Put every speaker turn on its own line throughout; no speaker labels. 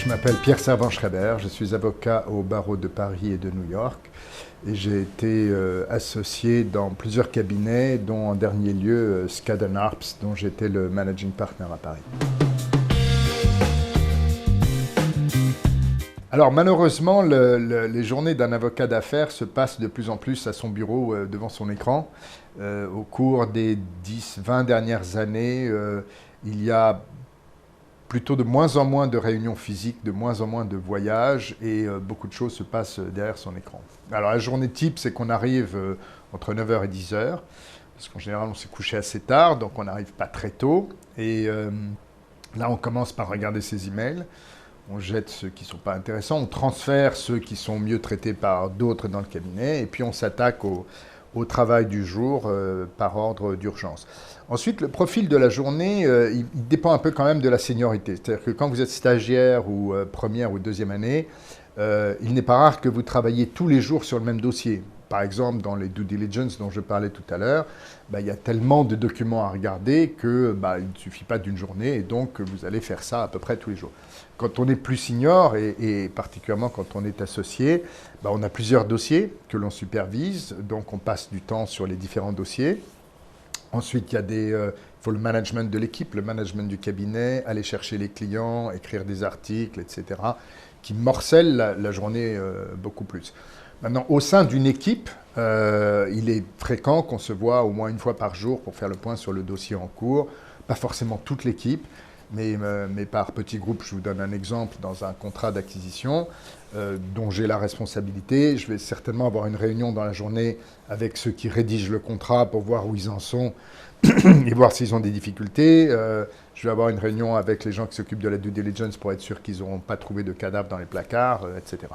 Je m'appelle Pierre Servan-Schreiber, je suis avocat au barreau de Paris et de New York et j'ai été associé dans plusieurs cabinets, dont en dernier lieu Skadden Arps, dont j'étais le managing partner à Paris. Alors malheureusement, les journées d'un avocat d'affaires se passent de plus en plus à son bureau devant son écran. Au cours des 10-20 dernières années, il y a plutôt de moins en moins de réunions physiques, de moins en moins de voyages et beaucoup de choses se passent derrière son écran. Alors la journée type, c'est qu'on arrive entre 9h et 10h, parce qu'en général on s'est couché assez tard, donc on n'arrive pas très tôt. Et là on commence par regarder ses emails, on jette ceux qui ne sont pas intéressants, on transfère ceux qui sont mieux traités par d'autres dans le cabinet, et puis on s'attaque au travail du jour par ordre d'urgence. Ensuite, le profil de la journée, il dépend un peu quand même de la seniorité. C'est-à-dire que quand vous êtes stagiaire ou première ou deuxième année, il n'est pas rare que vous travailliez tous les jours sur le même dossier. Par exemple, dans les due diligence dont je parlais tout à l'heure, il y a tellement de documents à regarder qu'il ne suffit pas d'une journée et donc vous allez faire ça à peu près tous les jours. Quand on est plus senior et particulièrement quand on est associé, on a plusieurs dossiers que l'on supervise, donc on passe du temps sur les différents dossiers. Ensuite, il faut le management de l'équipe, le management du cabinet, aller chercher les clients, écrire des articles, etc., qui morcellent la journée beaucoup plus. Maintenant, au sein d'une équipe, il est fréquent qu'on se voit au moins une fois par jour pour faire le point sur le dossier en cours. Pas forcément toute l'équipe, mais par petits groupes. Je vous donne un exemple. Dans un contrat d'acquisition dont j'ai la responsabilité, je vais certainement avoir une réunion dans la journée avec ceux qui rédigent le contrat pour voir où ils en sont et voir s'ils ont des difficultés. Je vais avoir une réunion avec les gens qui s'occupent de la due diligence pour être sûr qu'ils n'auront pas trouvé de cadavres dans les placards, etc.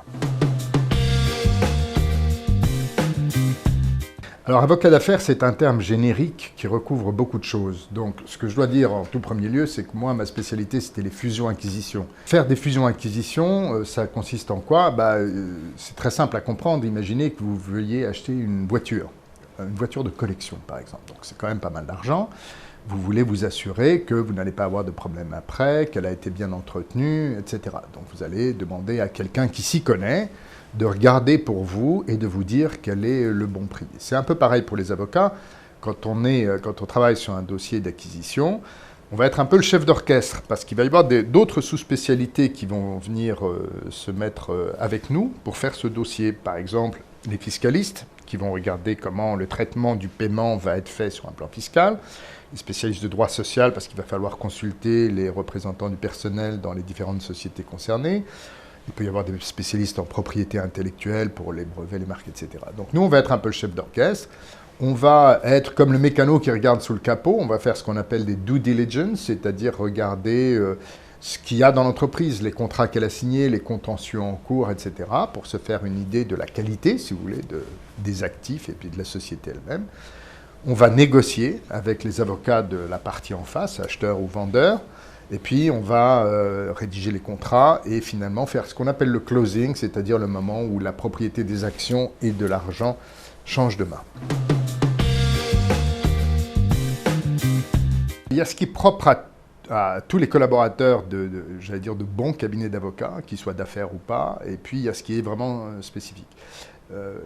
Alors, avocat d'affaires, c'est un terme générique qui recouvre beaucoup de choses. Donc, ce que je dois dire en tout premier lieu, c'est que moi, ma spécialité, c'était les fusions-acquisitions. Faire des fusions-acquisitions, ça consiste en quoi ? C'est très simple à comprendre. Imaginez que vous veuillez acheter une voiture de collection, par exemple. Donc, c'est quand même pas mal d'argent. Vous voulez vous assurer que vous n'allez pas avoir de problème après, qu'elle a été bien entretenue, etc. Donc, vous allez demander à quelqu'un qui s'y connaît de regarder pour vous et de vous dire quel est le bon prix. C'est un peu pareil pour les avocats. Quand on travaille sur un dossier d'acquisition, on va être un peu le chef d'orchestre parce qu'il va y avoir d'autres sous-spécialités qui vont venir se mettre avec nous pour faire ce dossier. Par exemple, les fiscalistes qui vont regarder comment le traitement du paiement va être fait sur un plan fiscal, les spécialistes de droit social parce qu'il va falloir consulter les représentants du personnel dans les différentes sociétés concernées. Il peut y avoir des spécialistes en propriété intellectuelle pour les brevets, les marques, etc. Donc nous, on va être un peu le chef d'orchestre. On va être comme le mécano qui regarde sous le capot. On va faire ce qu'on appelle des due diligence, c'est-à-dire regarder ce qu'il y a dans l'entreprise, les contrats qu'elle a signés, les contentieux en cours, etc., pour se faire une idée de la qualité, si vous voulez, des actifs et puis de la société elle-même. On va négocier avec les avocats de la partie en face, acheteur ou vendeur. Et puis, on va rédiger les contrats et finalement faire ce qu'on appelle le closing, c'est-à-dire le moment où la propriété des actions et de l'argent change de main. Il y a ce qui est propre à tous les collaborateurs j'allais dire de bons cabinets d'avocats, qu'ils soient d'affaires ou pas, et puis il y a ce qui est vraiment spécifique.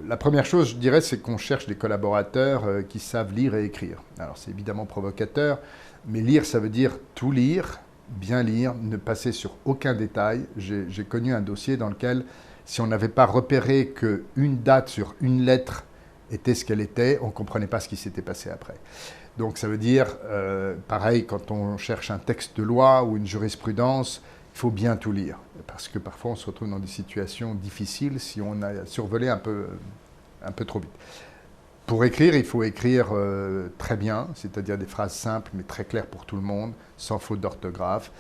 La première chose, je dirais, c'est qu'on cherche des collaborateurs qui savent lire et écrire. Alors, c'est évidemment provocateur, mais lire, ça veut dire tout lire, bien lire, ne passer sur aucun détail. J'ai connu un dossier dans lequel, si on n'avait pas repéré qu'une date sur une lettre était ce qu'elle était, on ne comprenait pas ce qui s'était passé après. Donc ça veut dire, pareil, quand on cherche un texte de loi ou une jurisprudence, il faut bien tout lire, parce que parfois on se retrouve dans des situations difficiles si on a survolé un peu trop vite. Pour écrire, il faut écrire très bien, c'est-à-dire des phrases simples mais très claires pour tout le monde, sans faute d'orthographe,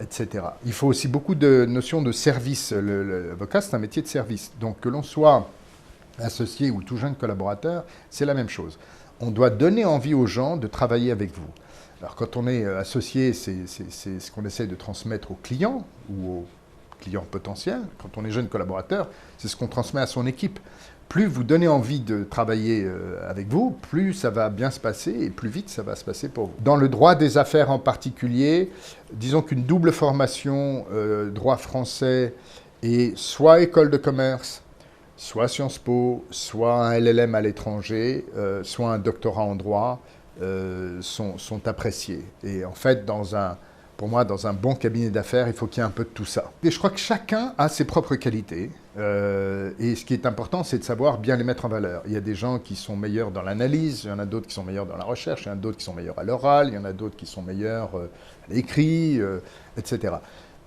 etc. Il faut aussi beaucoup de notions de service. L'avocat, c'est un métier de service. Donc que l'on soit associé ou tout jeune collaborateur, c'est la même chose. On doit donner envie aux gens de travailler avec vous. Alors quand on est associé, c'est ce qu'on essaie de transmettre aux clients ou aux clients potentiels. Quand on est jeune collaborateur, c'est ce qu'on transmet à son équipe. plus vous donnez envie de travailler avec vous, plus ça va bien se passer et plus vite ça va se passer pour vous. Dans le droit des affaires en particulier, disons qu'une double formation droit français et soit école de commerce, soit Sciences Po, soit un LLM à l'étranger, soit un doctorat en droit, sont appréciés. Et en fait, pour moi, dans un bon cabinet d'affaires, il faut qu'il y ait un peu de tout ça. Et je crois que chacun a ses propres qualités. Et ce qui est important, c'est de savoir bien les mettre en valeur. Il y a des gens qui sont meilleurs dans l'analyse, il y en a d'autres qui sont meilleurs dans la recherche, il y en a d'autres qui sont meilleurs à l'oral, il y en a d'autres qui sont meilleurs à l'écrit, etc.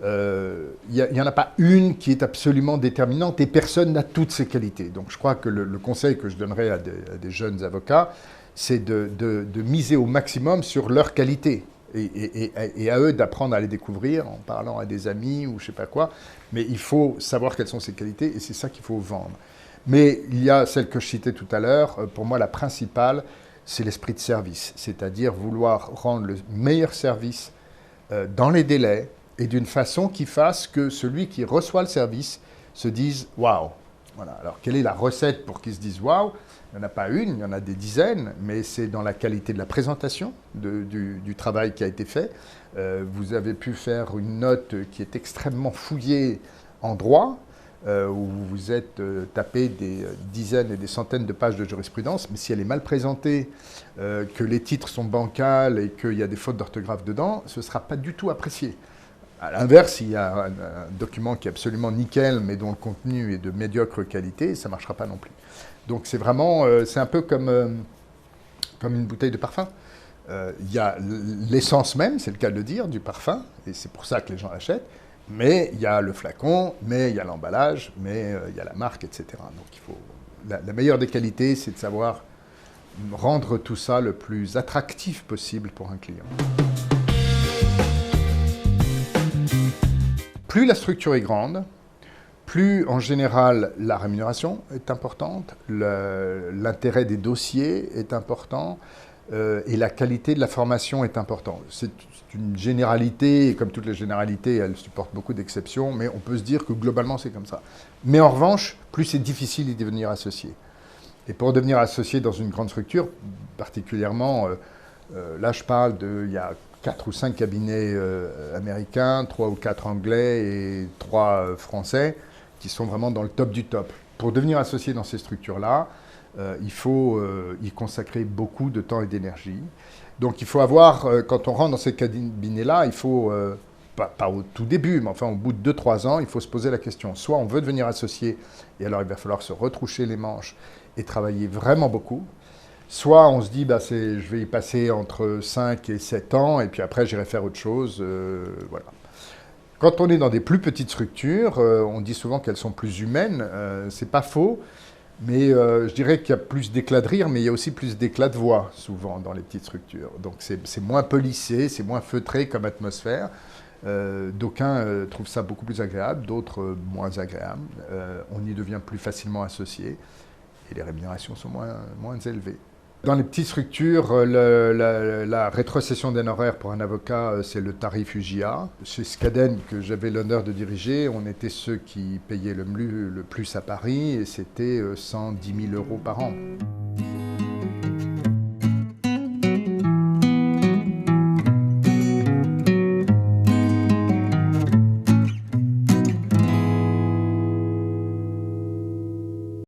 Il n'y en a pas une qui est absolument déterminante et personne n'a toutes ces qualités. Donc je crois que le conseil que je donnerais à des jeunes avocats, c'est de miser au maximum sur leurs qualités. Et à eux d'apprendre à les découvrir en parlant à des amis ou je ne sais pas quoi. Mais il faut savoir quelles sont ces qualités et c'est ça qu'il faut vendre. Mais il y a celle que je citais tout à l'heure. Pour moi, la principale, c'est l'esprit de service. C'est-à-dire vouloir rendre le meilleur service dans les délais et d'une façon qui fasse que celui qui reçoit le service se dise « waouh ». Voilà. Alors, quelle est la recette pour qu'ils se disent « waouh » ? Il n'y en a pas une, il y en a des dizaines, mais c'est dans la qualité de la présentation du travail qui a été fait. Vous avez pu faire une note qui est extrêmement fouillée en droit, où vous vous êtes tapé des dizaines et des centaines de pages de jurisprudence, mais si elle est mal présentée, que les titres sont bancals et qu'il y a des fautes d'orthographe dedans, ce ne sera pas du tout apprécié. À l'inverse, s'il y a un document qui est absolument nickel, mais dont le contenu est de médiocre qualité, ça ne marchera pas non plus. Donc c'est vraiment, c'est un peu comme une bouteille de parfum. Il y a l'essence même, c'est le cas de le dire, du parfum, et c'est pour ça que les gens l'achètent, mais il y a le flacon, mais il y a l'emballage, mais il y a la marque, etc. Donc il faut, la meilleure des qualités, c'est de savoir rendre tout ça le plus attractif possible pour un client. Plus la structure est grande, plus en général la rémunération est importante, l'intérêt des dossiers est important et la qualité de la formation est importante. C'est une généralité, et comme toutes les généralités, elle supporte beaucoup d'exceptions, mais on peut se dire que globalement c'est comme ça. Mais en revanche, plus c'est difficile d'y devenir associé. Et pour devenir associé dans une grande structure, particulièrement, là je parle il y a 4 ou 5 cabinets américains, 3 ou 4 anglais et 3 français, qui sont vraiment dans le top du top. Pour devenir associé dans ces structures-là, il faut y consacrer beaucoup de temps et d'énergie. Donc il faut avoir, quand on rentre dans ces cabinets-là, il faut, pas au tout début, mais enfin au bout de 2-3 ans, il faut se poser la question. Soit on veut devenir associé, et alors il va falloir se retroucher les manches et travailler vraiment beaucoup. Soit on se dit, je vais y passer entre 5 et 7 ans, et puis après j'irai faire autre chose. Voilà. Quand on est dans des plus petites structures, on dit souvent qu'elles sont plus humaines. C'est pas faux, mais je dirais qu'il y a plus d'éclat de rire, mais il y a aussi plus d'éclat de voix, souvent, dans les petites structures. Donc c'est moins polissé, c'est moins feutré comme atmosphère. D'aucuns trouvent ça beaucoup plus agréable, d'autres moins agréable. On y devient plus facilement associé, et les rémunérations sont moins élevées. Dans les petites structures, la rétrocession d'honoraires pour un avocat, c'est le tarif UJA. Chez Skadden, que j'avais l'honneur de diriger, on était ceux qui payaient le plus à Paris et c'était 110 000 € par an.